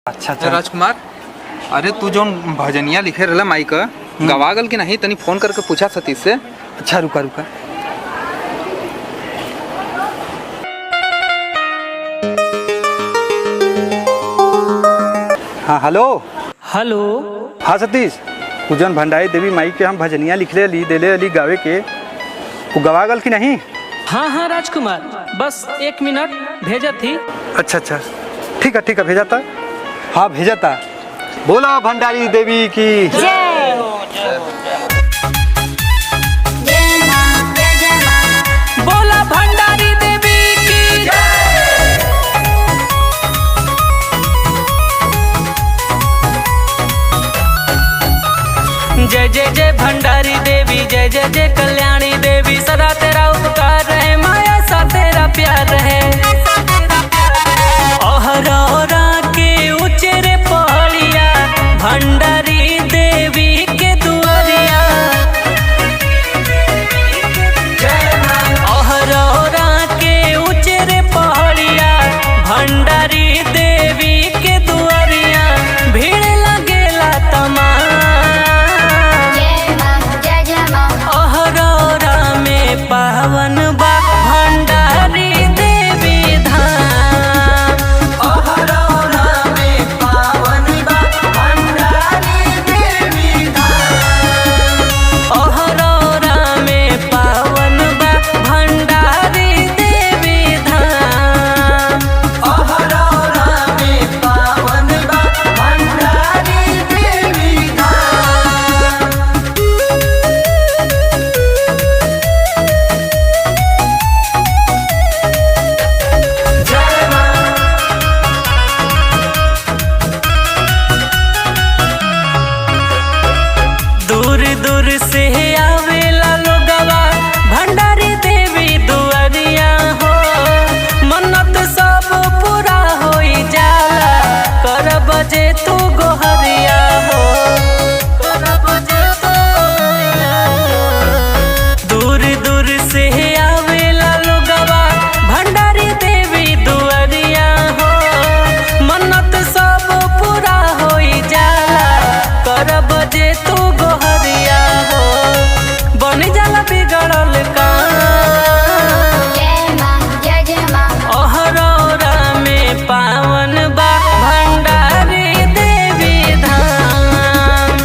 अच्छा अच्छा राजकुमार, अरे तू जो भजनिया लिखे रहला माई का गवागल कि नहीं, तनी फोन करके पूछा सतीश से। अच्छा रुका रुका। हाँ हेलो। हेलो। हाँ सतीश, पूजन भंडारी देवी माई के हम भजनिया लिखले ली देले अली गावे के, वो गवागल कि नहीं? हाँ हाँ राजकुमार, बस 1 मिनट भेजा थी। अच्छा अच्छा ठीक है भेजाता। हाँ भेजाता। बोला भंडारी देवी की जय हो। बोला भंडारी देवी की जय जय जय भंडारी देवी, जय जय जय कल्याणी देवी। सदा तेरा उपकार रहे, माया सा तेरा प्यार रहे। ओहरा के उचेरे पहाड़िया, भंडारी देवी के दुआरिया। ओहरा के उचेरे पहाड़िया, भंडारी देवी के दुआरिया। भीड़ लगेला तमाम, पावन बा भंडारी देवी धाम। ओहरौरा में पावन बा भंडारी देवी धाम। ओहरौरा में पावन बा भंडारी देवी धाम। ओहरौरा में पावन बा भंडारी देवी धाम। दूर दूर से आवेला लोगवा, भंडारी देवी दुआरिया हो। मन्नत सब पूरा होई जाला, करब जे तू गोहरिया हो। करब जे तू गोहरिया हो। दूर दूर से आवेला लोगवा, भंडारी देवी दुआरिया हो। मन्नत सब पूरा होई जाला, करब जे तू गोहरिया हो। बन जाला बिगड़ल काम, ओहरौरा में पावन बा भंडारी देवी धाम।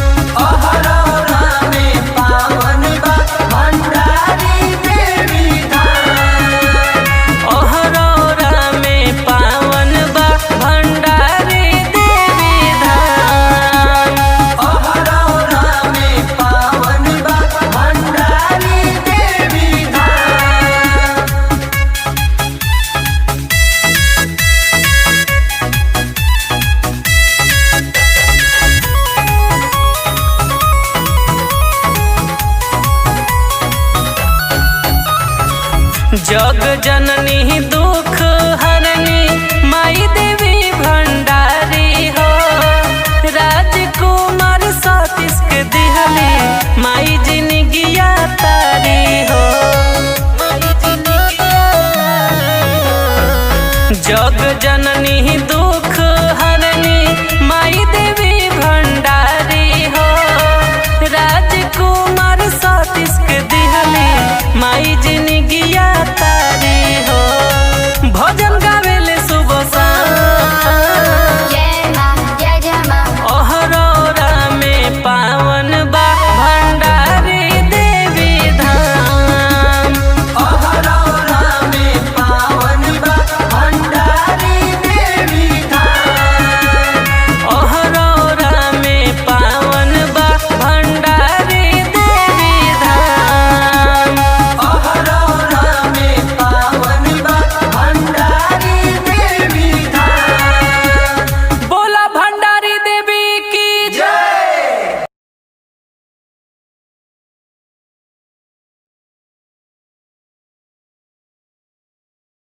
ओहरौरा में पावन बा भंडारी देवी धाम। ओहरौरा में पावन बा भंडारी देवी धाम। ओहरौरा में पावन बा भंडारी देवी धाम। जग जननी